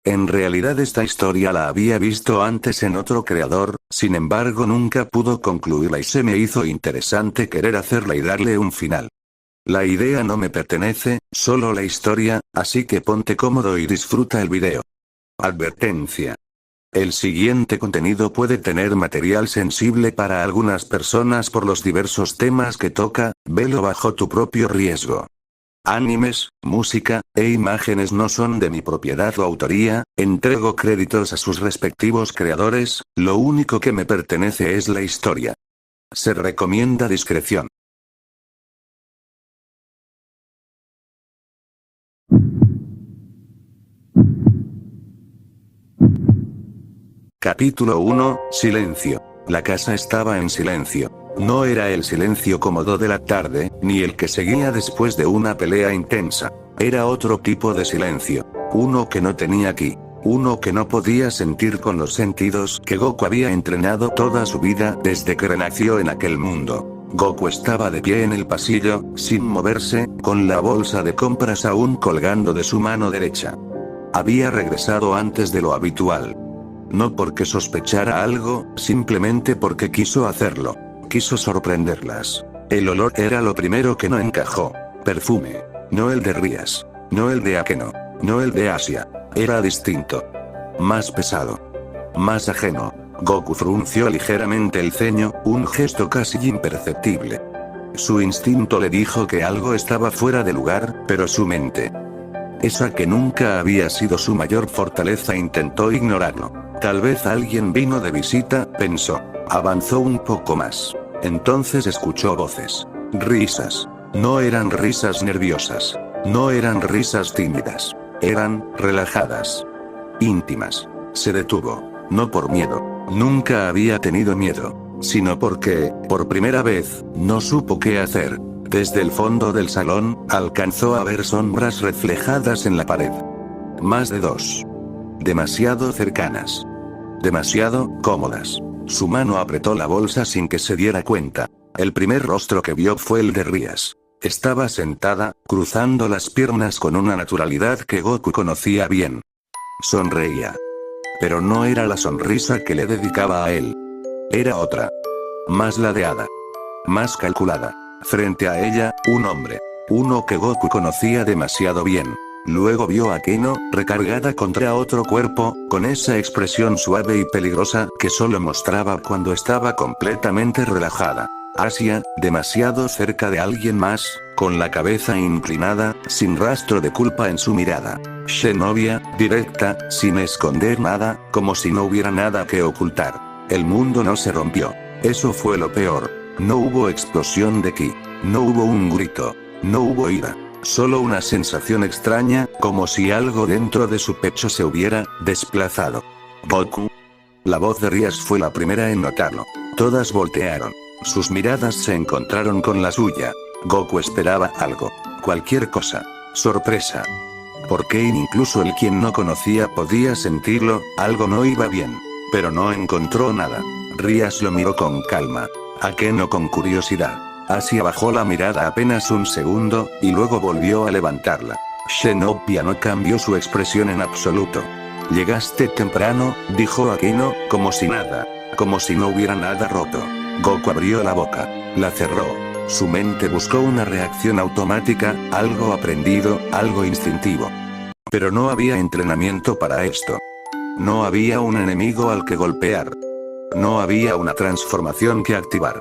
En realidad esta historia la había visto antes en otro creador, sin embargo nunca pudo concluirla y se me hizo interesante querer hacerla y darle un final. La idea no me pertenece, solo la historia, así que ponte cómodo y disfruta el video. Advertencia. El siguiente contenido puede tener material sensible para algunas personas por los diversos temas que toca, velo bajo tu propio riesgo. Animes, música, e imágenes no son de mi propiedad o autoría, entrego créditos a sus respectivos creadores, lo único que me pertenece es la historia. Se recomienda discreción. Capítulo 1, Silencio. La casa estaba en silencio. No era el silencio cómodo de la tarde, ni el que seguía después de una pelea intensa. Era otro tipo de silencio. Uno que no tenía ki. Uno que no podía sentir con los sentidos que Goku había entrenado toda su vida desde que renació en aquel mundo. Goku estaba de pie en el pasillo, sin moverse, con la bolsa de compras aún colgando de su mano derecha. Había regresado antes de lo habitual. No porque sospechara algo, simplemente porque quiso hacerlo. Quiso sorprenderlas. El olor era lo primero que no encajó. Perfume. No el de Rías. No el de Akeno. No el de Asia. Era distinto. Más pesado. Más ajeno. Goku frunció ligeramente el ceño, un gesto casi imperceptible. Su instinto le dijo que algo estaba fuera de lugar, pero su mente, esa que nunca había sido su mayor fortaleza, intentó ignorarlo. Tal vez alguien vino de visita, pensó. Avanzó un poco más. Entonces escuchó voces. Risas. No eran risas nerviosas. No eran risas tímidas. Eran, relajadas. Íntimas. Se detuvo. No por miedo. Nunca había tenido miedo. Sino porque, por primera vez, no supo qué hacer. Desde el fondo del salón, alcanzó a ver sombras reflejadas en la pared. Más de dos. Demasiado cercanas. Demasiado cómodas. Su mano apretó la bolsa sin que se diera cuenta. El primer rostro que vio fue el de Rías. Estaba sentada, cruzando las piernas con una naturalidad que Goku conocía bien. Sonreía. Pero no era la sonrisa que le dedicaba a él. Era otra. Más ladeada. Más calculada. Frente a ella, un hombre. Uno que Goku conocía demasiado bien. Luego vio a Akeno, recargada contra otro cuerpo, con esa expresión suave y peligrosa que solo mostraba cuando estaba completamente relajada. Asia, demasiado cerca de alguien más, con la cabeza inclinada, sin rastro de culpa en su mirada. Zenobia, directa, sin esconder nada, como si no hubiera nada que ocultar. El mundo no se rompió. Eso fue lo peor. No hubo explosión de ki. No hubo un grito. No hubo ira. Solo una sensación extraña, como si algo dentro de su pecho se hubiera desplazado. Goku. La voz de Rías fue la primera en notarlo. Todas voltearon. Sus miradas se encontraron con la suya. Goku esperaba algo. Cualquier cosa. Sorpresa. Porque incluso el quien no conocía podía sentirlo, algo no iba bien. Pero no encontró nada. Rías lo miró con calma. Akeno con curiosidad. Asia bajó la mirada apenas un segundo, y luego volvió a levantarla. Zenobia no cambió su expresión en absoluto. Llegaste temprano, dijo Akeno, como si nada. Como si no hubiera nada roto. Goku abrió la boca. La cerró. Su mente buscó una reacción automática, algo aprendido, algo instintivo. Pero no había entrenamiento para esto. No había un enemigo al que golpear. No había una transformación que activar.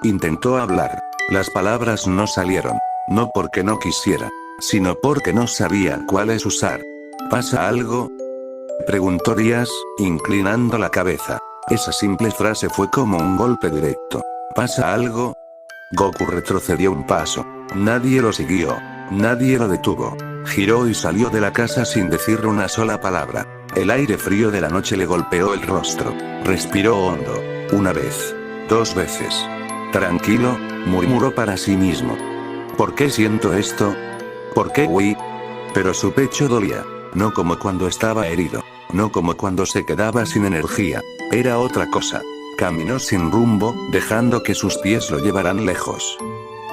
Intentó hablar. Las palabras no salieron. No porque no quisiera, sino porque no sabía cuáles usar. ¿Pasa algo?, preguntó Rías, inclinando la cabeza. Esa simple frase fue como un golpe directo. ¿Pasa algo? Goku retrocedió un paso. Nadie lo siguió. Nadie lo detuvo. Giró y salió de la casa sin decir una sola palabra. El aire frío de la noche le golpeó el rostro. Respiró hondo. Una vez. 2 veces. Tranquilo, murmuró para sí mismo. ¿Por qué siento esto? ¿Por qué, Wii? Pero su pecho dolía. No como cuando estaba herido. No como cuando se quedaba sin energía. Era otra cosa. Caminó sin rumbo, dejando que sus pies lo llevaran lejos.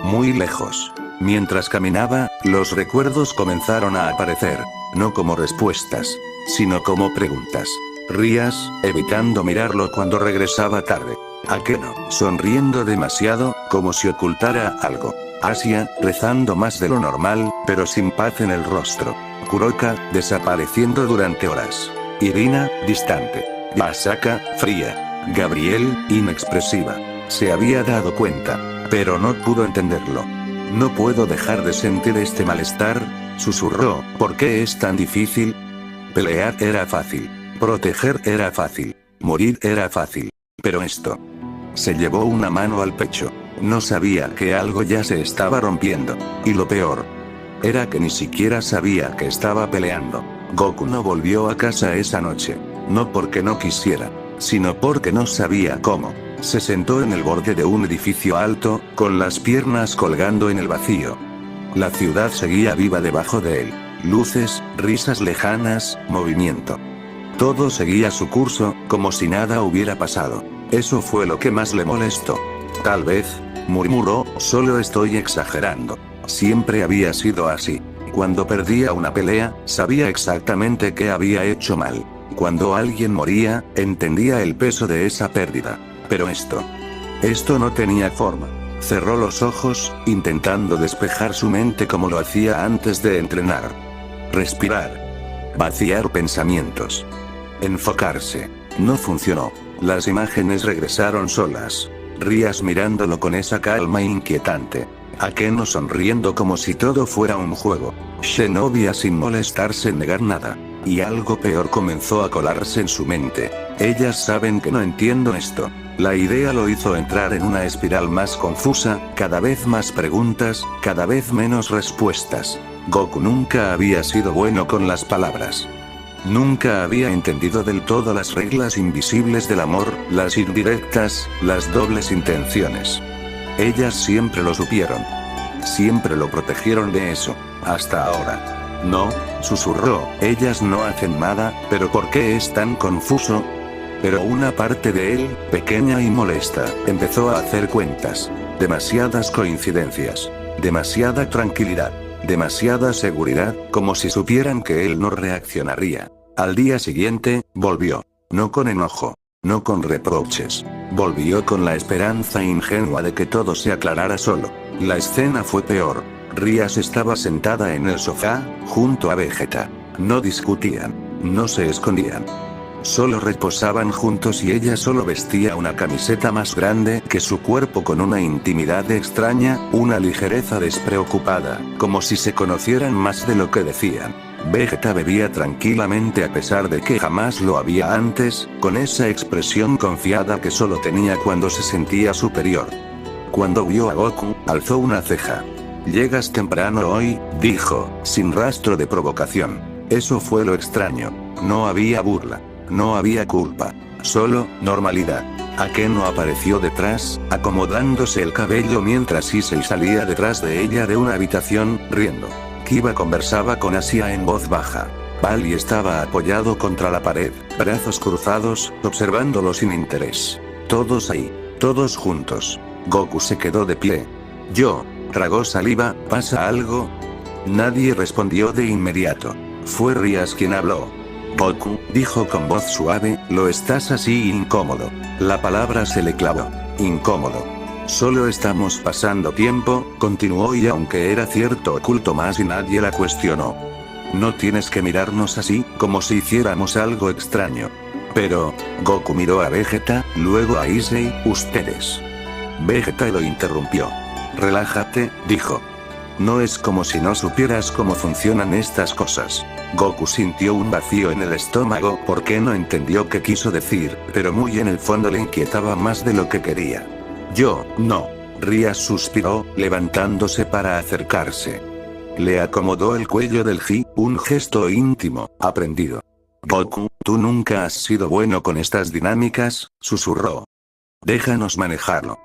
Muy lejos. Mientras caminaba, los recuerdos comenzaron a aparecer. No como respuestas. sino como preguntas. Rías, evitando mirarlo cuando regresaba tarde. Akeno, sonriendo demasiado, como si ocultara algo. Asia, rezando más de lo normal, pero sin paz en el rostro. Kuroka, desapareciendo durante horas. Irina, distante. Asaka, fría. Gabriel, inexpresiva. Se había dado cuenta, pero no pudo entenderlo. No puedo dejar de sentir este malestar, susurró. ¿Por qué es tan difícil? Pelear era fácil. Proteger era fácil. Morir era fácil. Pero esto. Se llevó una mano al pecho. No sabía que algo ya se estaba rompiendo. Y lo peor. Era que ni siquiera sabía que estaba peleando. Goku no volvió a casa esa noche. No porque no quisiera, sino porque no sabía cómo. Se sentó en el borde de un edificio alto, con las piernas colgando en el vacío. La ciudad seguía viva debajo de él. Luces, risas lejanas, movimiento. Todo seguía su curso, como si nada hubiera pasado. Eso fue lo que más le molestó. Tal vez, murmuró, solo estoy exagerando. Siempre había sido así. Cuando perdía una pelea, sabía exactamente qué había hecho mal. Cuando alguien moría, entendía el peso de esa pérdida. Pero esto no tenía forma. Cerró los ojos, intentando despejar su mente como lo hacía antes de entrenar. Respirar. Vaciar pensamientos. Enfocarse. No funcionó. Las imágenes regresaron solas. Rías mirándolo con esa calma inquietante. Akeno sonriendo como si todo fuera un juego. Shinobi sin molestarse en negar nada. Y algo peor comenzó a colarse en su mente. Ellas saben que no entiendo esto. La idea lo hizo entrar en una espiral más confusa, cada vez más preguntas, cada vez menos respuestas. Goku nunca había sido bueno con las palabras. Nunca había entendido del todo las reglas invisibles del amor, las indirectas, las dobles intenciones. Ellas siempre lo supieron. Siempre lo protegieron de eso. Hasta ahora. No, susurró, ellas no hacen nada, pero ¿por qué es tan confuso? Pero una parte de él, pequeña y molesta, empezó a hacer cuentas. Demasiadas coincidencias. Demasiada tranquilidad. Demasiada seguridad, como si supieran que él no reaccionaría. Al día siguiente, volvió. No con enojo. No con reproches. Volvió con la esperanza ingenua de que todo se aclarara solo. La escena fue peor. Rías estaba sentada en el sofá, junto a Vegeta. No discutían. No se escondían. Solo reposaban juntos y ella solo vestía una camiseta más grande que su cuerpo con una intimidad extraña, una ligereza despreocupada, como si se conocieran más de lo que decían. Vegeta bebía tranquilamente a pesar de que jamás lo había antes, con esa expresión confiada que solo tenía cuando se sentía superior. Cuando vio a Goku, alzó una ceja. «Llegas temprano hoy», dijo, sin rastro de provocación. Eso fue lo extraño. No había burla. No había culpa. Solo, normalidad. Akeno apareció detrás, acomodándose el cabello mientras Issei salía detrás de ella de una habitación, riendo. Kiba conversaba con Asia en voz baja. Bali estaba apoyado contra la pared, brazos cruzados, observándolo sin interés. Todos ahí. Todos juntos. Goku se quedó de pie. Tragó saliva, ¿pasa algo? Nadie respondió de inmediato. Fue Rías quien habló. Goku, dijo con voz suave, lo estás así incómodo. La palabra se le clavó. Incómodo. Solo estamos pasando tiempo, continuó y aunque era cierto oculto más y nadie la cuestionó. No tienes que mirarnos así, como si hiciéramos algo extraño. Pero, Goku miró a Vegeta, luego a Issei, ustedes. Vegeta lo interrumpió. Relájate, dijo. No es como si no supieras cómo funcionan estas cosas. Goku sintió un vacío en el estómago porque no entendió qué quiso decir, pero muy en el fondo le inquietaba más de lo que quería. No. Rías suspiró, levantándose para acercarse. Le acomodó el cuello del Ji, un gesto íntimo, aprendido. Goku, tú nunca has sido bueno con estas dinámicas, susurró. Déjanos manejarlo.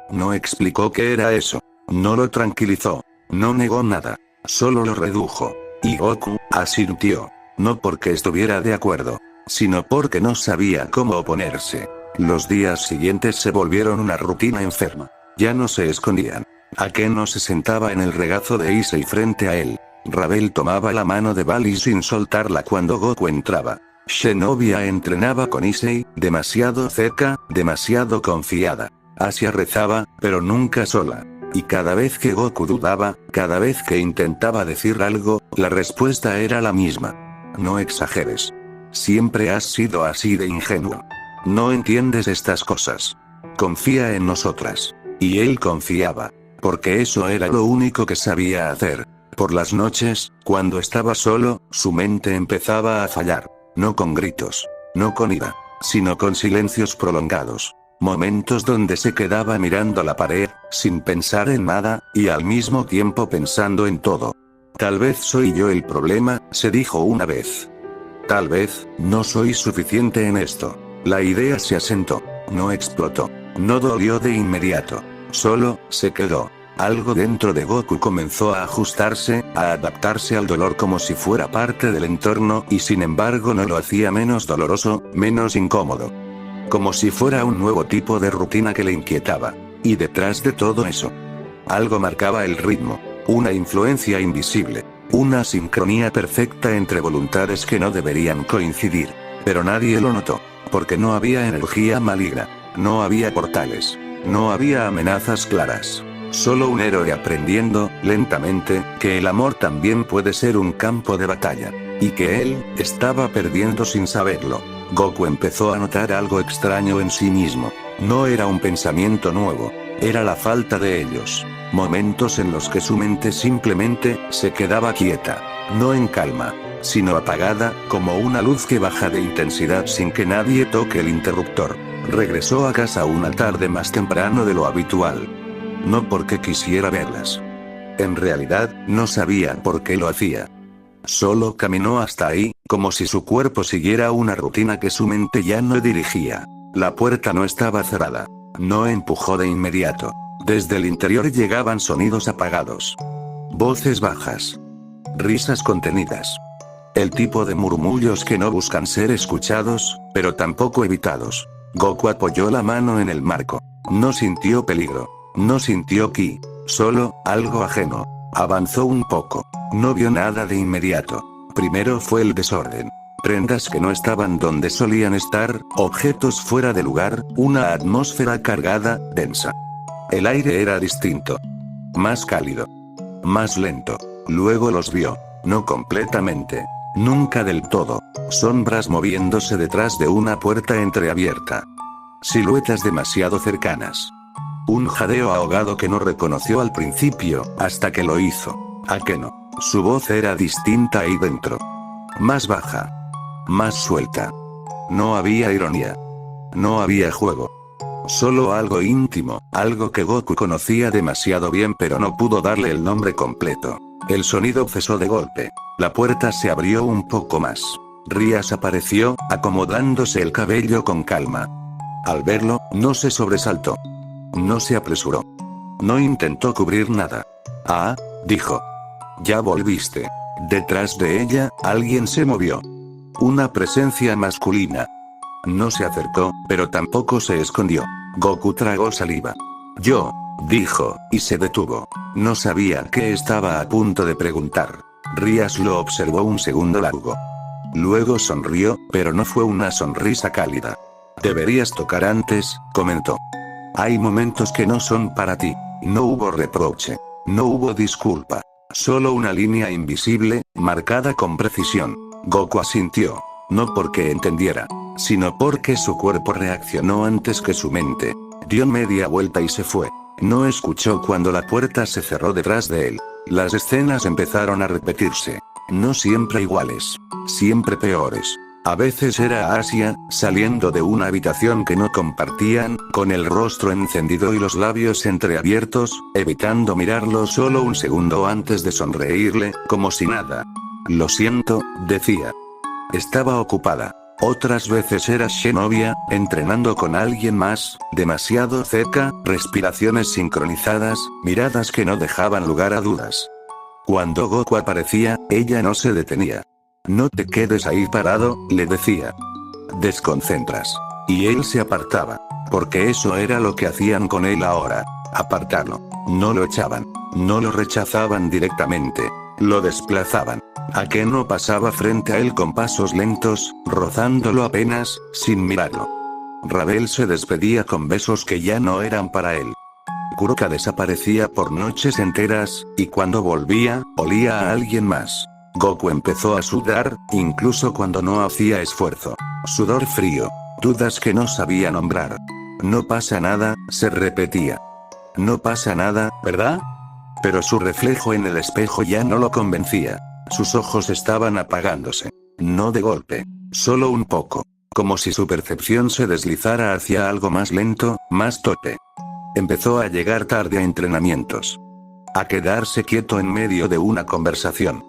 No explicó qué era eso. No lo tranquilizó. No negó nada. Solo lo redujo. Y Goku, asintió. No porque estuviera de acuerdo, sino porque no sabía cómo oponerse. Los días siguientes se volvieron una rutina enferma. Ya no se escondían. Akeno se sentaba en el regazo de Issei frente a él. Rabel tomaba la mano de Bali sin soltarla cuando Goku entraba. Zenobia entrenaba con Issei, demasiado cerca, demasiado confiada. Asia rezaba, pero nunca sola. Y cada vez que Goku dudaba, cada vez que intentaba decir algo, la respuesta era la misma. No exageres. Siempre has sido así de ingenuo. No entiendes estas cosas. Confía en nosotras. Y él confiaba. Porque eso era lo único que sabía hacer. Por las noches, cuando estaba solo, su mente empezaba a fallar. No con gritos. No con ira. Sino con silencios prolongados. Momentos donde se quedaba mirando la pared, sin pensar en nada, y al mismo tiempo pensando en todo. Tal vez soy yo el problema, se dijo una vez. Tal vez, no soy suficiente en esto. La idea se asentó. No explotó. No dolió de inmediato. Solo, se quedó. Algo dentro de Goku comenzó a ajustarse, a adaptarse al dolor como si fuera parte del entorno, y sin embargo no lo hacía menos doloroso, menos incómodo. Como si fuera un nuevo tipo de rutina que le inquietaba. Y detrás de todo eso, algo marcaba el ritmo. Una influencia invisible. Una sincronía perfecta entre voluntades que no deberían coincidir. Pero nadie lo notó. Porque no había energía maligna. No había portales. No había amenazas claras. Solo un héroe aprendiendo, lentamente, que el amor también puede ser un campo de batalla. Y que él, estaba perdiendo sin saberlo. Goku empezó a notar algo extraño en sí mismo. No era un pensamiento nuevo. Era la falta de ellos. Momentos en los que su mente simplemente, se quedaba quieta. No en calma, sino apagada, como una luz que baja de intensidad sin que nadie toque el interruptor. Regresó a casa una tarde más temprano de lo habitual. No porque quisiera verlas. En realidad, no sabía por qué lo hacía. Solo caminó hasta ahí, como si su cuerpo siguiera una rutina que su mente ya no dirigía. La puerta no estaba cerrada. No empujó de inmediato. Desde el interior llegaban sonidos apagados. Voces bajas. Risas contenidas. El tipo de murmullos que no buscan ser escuchados, pero tampoco evitados. Goku apoyó la mano en el marco. No sintió peligro. No sintió ki. Solo, algo ajeno. Avanzó un poco. No vio nada de inmediato. Primero fue el desorden. Prendas que no estaban donde solían estar, objetos fuera de lugar, una atmósfera cargada, densa. El aire era distinto. Más cálido. Más lento. Luego los vio. No completamente. Nunca del todo. Sombras moviéndose detrás de una puerta entreabierta. Siluetas demasiado cercanas. Un jadeo ahogado que no reconoció al principio, hasta que lo hizo. ¿A qué no? Su voz era distinta ahí dentro. Más baja. Más suelta. No había ironía. No había juego. Solo algo íntimo, algo que Goku conocía demasiado bien pero no pudo darle el nombre completo. El sonido cesó de golpe. La puerta se abrió un poco más. Rias apareció, acomodándose el cabello con calma. Al verlo, no se sobresaltó. No se apresuró. No intentó cubrir nada. Ah, dijo. Ya volviste. Detrás de ella, alguien se movió. Una presencia masculina. No se acercó, pero tampoco se escondió. Goku tragó saliva. Yo, dijo, y se detuvo. No sabía qué estaba a punto de preguntar. Rias lo observó un segundo largo. Luego sonrió, pero no fue una sonrisa cálida. Deberías tocar antes, comentó. Hay momentos que no son para ti. No hubo reproche. No hubo disculpa. Solo una línea invisible, marcada con precisión. Goku asintió. No porque entendiera, sino porque su cuerpo reaccionó antes que su mente. Dio media vuelta y se fue. No escuchó cuando la puerta se cerró detrás de él. Las escenas empezaron a repetirse. No siempre iguales. Siempre peores. A veces era Asia, saliendo de una habitación que no compartían, con el rostro encendido y los labios entreabiertos, evitando mirarlo solo un segundo antes de sonreírle, como si nada. Lo siento, decía. Estaba ocupada. Otras veces era Zenobia, entrenando con alguien más, demasiado cerca, respiraciones sincronizadas, miradas que no dejaban lugar a dudas. Cuando Goku aparecía, ella no se detenía. No te quedes ahí parado, le decía. Desconcentras. Y él se apartaba. Porque eso era lo que hacían con él ahora. Apartarlo. No lo echaban. No lo rechazaban directamente. Lo desplazaban. Akeno pasaba frente a él con pasos lentos, rozándolo apenas, sin mirarlo. Ravel se despedía con besos que ya no eran para él. Kuroka desaparecía por noches enteras, y cuando volvía, olía a alguien más. Goku empezó a sudar, incluso cuando no hacía esfuerzo. Sudor frío. Dudas que no sabía nombrar. No pasa nada, se repetía. No pasa nada, ¿verdad? Pero su reflejo en el espejo ya no lo convencía. Sus ojos estaban apagándose. No de golpe. Solo un poco. Como si su percepción se deslizara hacia algo más lento, más torpe. Empezó a llegar tarde a entrenamientos. A quedarse quieto en medio de una conversación.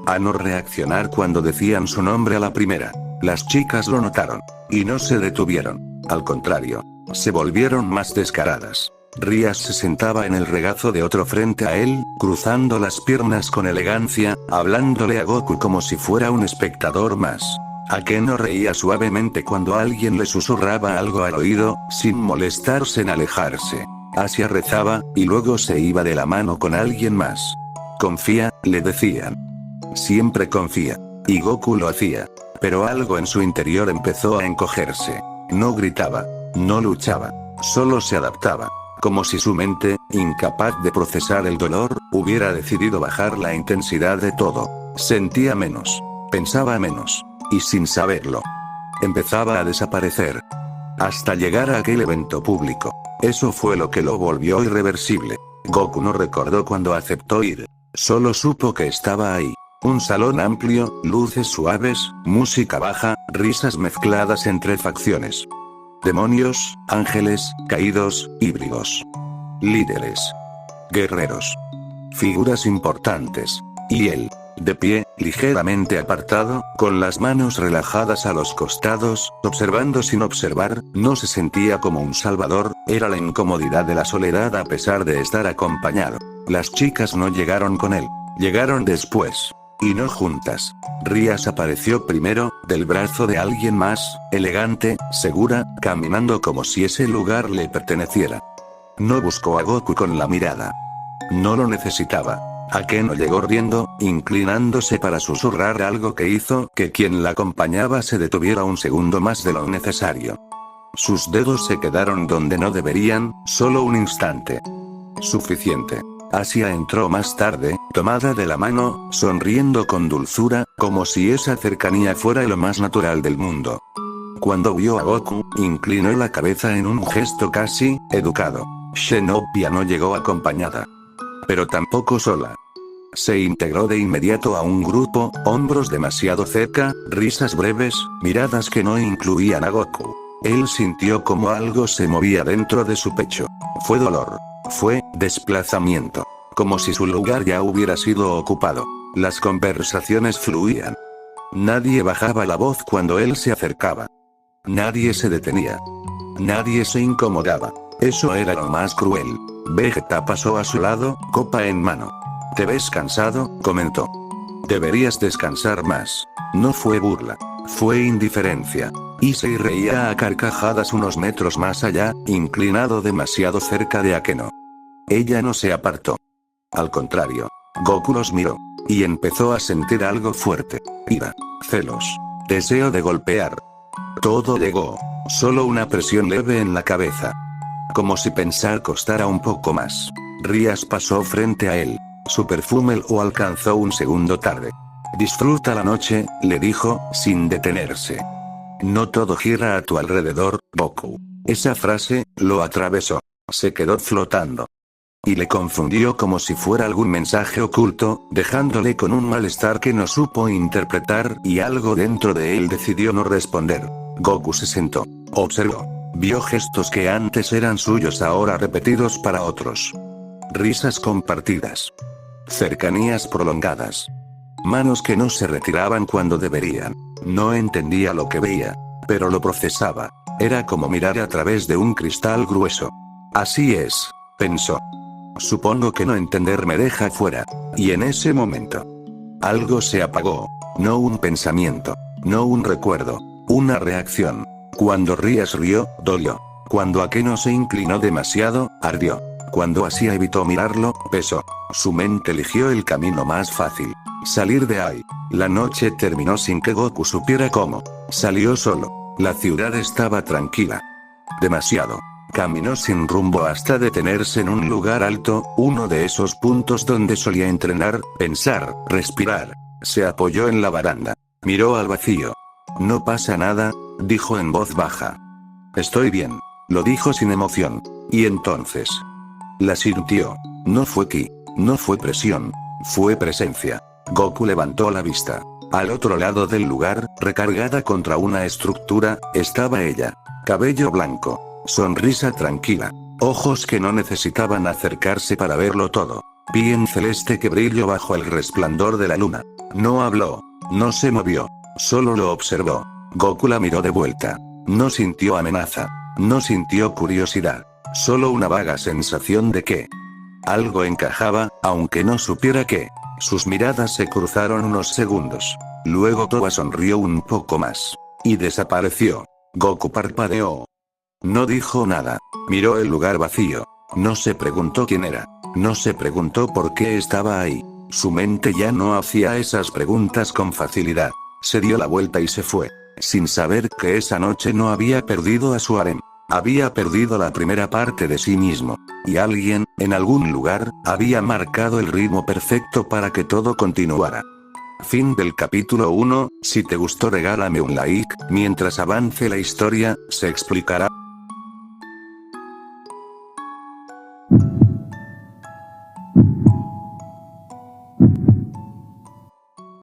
A no reaccionar cuando decían su nombre a la primera. Las chicas lo notaron. Y no se detuvieron. Al contrario. Se volvieron más descaradas. Rias se sentaba en el regazo de otro frente a él, cruzando las piernas con elegancia, hablándole a Goku como si fuera un espectador más. Akeno reía suavemente cuando alguien le susurraba algo al oído, sin molestarse en alejarse. Asia rezaba, y luego se iba de la mano con alguien más. Confía, le decían. Siempre confía. Y Goku lo hacía. Pero algo en su interior empezó a encogerse. No gritaba. No luchaba. Solo se adaptaba. Como si su mente, incapaz de procesar el dolor, hubiera decidido bajar la intensidad de todo. Sentía menos. Pensaba menos. Y sin saberlo. Empezaba a desaparecer. Hasta llegar a aquel evento público. Eso fue lo que lo volvió irreversible. Goku no recordó cuando aceptó ir. Solo supo que estaba ahí. Un salón amplio, luces suaves, música baja, risas mezcladas entre facciones. Demonios, ángeles, caídos, híbridos. Líderes. Guerreros. Figuras importantes. Y él, de pie, ligeramente apartado, con las manos relajadas a los costados, observando sin observar, no se sentía como un salvador, era la incomodidad de la soledad a pesar de estar acompañado. Las chicas no llegaron con él. Llegaron después. Y no juntas. Rias apareció primero, del brazo de alguien más, elegante, segura, caminando como si ese lugar le perteneciera. No buscó a Goku con la mirada. No lo necesitaba. Akeno llegó riendo, inclinándose para susurrar algo que hizo que quien la acompañaba se detuviera un segundo más de lo necesario. Sus dedos se quedaron donde no deberían, solo un instante. Suficiente. Asia entró más tarde, tomada de la mano, sonriendo con dulzura, como si esa cercanía fuera lo más natural del mundo. Cuando vio a Goku, inclinó la cabeza en un gesto casi educado. Zenobia no llegó acompañada. Pero tampoco sola. Se integró de inmediato a un grupo, hombros demasiado cerca, risas breves, miradas que no incluían a Goku. Él sintió como algo se movía dentro de su pecho. Fue dolor. Fue desplazamiento. Como si su lugar ya hubiera sido ocupado. Las conversaciones fluían. Nadie bajaba la voz cuando él se acercaba. Nadie se detenía. Nadie se incomodaba. Eso era lo más cruel. Vegeta pasó a su lado, copa en mano. ¿Te ves cansado?, comentó. Deberías descansar más. No fue burla. Fue indiferencia. Issei reía a carcajadas unos metros más allá, inclinado demasiado cerca de Akeno. Ella no se apartó. Al contrario. Goku los miró. Y empezó a sentir algo fuerte. Ira. Celos. Deseo de golpear. Todo llegó. Solo una presión leve en la cabeza. Como si pensar costara un poco más. Rias pasó frente a él. Su perfume lo alcanzó un segundo tarde. Disfruta la noche, le dijo, sin detenerse. No todo gira a tu alrededor, Goku. Esa frase, lo atravesó. Se quedó flotando. Y le confundió como si fuera algún mensaje oculto, dejándole con un malestar que no supo interpretar, y algo dentro de él decidió no responder. Goku se sentó. Observó. Vio gestos que antes eran suyos ahora repetidos para otros. Risas compartidas. Cercanías prolongadas. Manos que no se retiraban cuando deberían. No entendía lo que veía. Pero lo procesaba. Era como mirar a través de un cristal grueso. Así es, pensó. Supongo que no entender me deja fuera. Y en ese momento. Algo se apagó. No un pensamiento. No un recuerdo. Una reacción. Cuando Rias rió, dolió. Cuando Akeno se inclinó demasiado, ardió. Cuando así evitó mirarlo, pesó. Su mente eligió el camino más fácil. Salir de ahí. La noche terminó sin que Goku supiera cómo. Salió solo. La ciudad estaba tranquila. Demasiado. Caminó sin rumbo hasta detenerse en un lugar alto, uno de esos puntos donde solía entrenar, pensar, respirar. Se apoyó en la baranda. Miró al vacío. No pasa nada, dijo en voz baja. Estoy bien. Lo dijo sin emoción. Y entonces. La sintió. No fue ki. No fue presión. Fue presencia. Goku levantó la vista. Al otro lado del lugar, recargada contra una estructura, estaba ella. Cabello blanco. Sonrisa tranquila. Ojos que no necesitaban acercarse para verlo todo. Piel celeste que brilló bajo el resplandor de la luna. No habló. No se movió. Solo lo observó. Goku la miró de vuelta. No sintió amenaza. No sintió curiosidad. Solo una vaga sensación de que algo encajaba, aunque no supiera qué. Sus miradas se cruzaron unos segundos. Luego Toba sonrió un poco más. Y desapareció. Goku parpadeó. No dijo nada. Miró el lugar vacío. No se preguntó quién era. No se preguntó por qué estaba ahí. Su mente ya no hacía esas preguntas con facilidad. Se dio la vuelta y se fue. Sin saber que esa noche no había perdido a su harem. Había perdido la primera parte de sí mismo. Y alguien, en algún lugar, había marcado el ritmo perfecto para que todo continuara. Fin del capítulo 1. Si te gustó regálame un like. Mientras avance la historia, se explicará.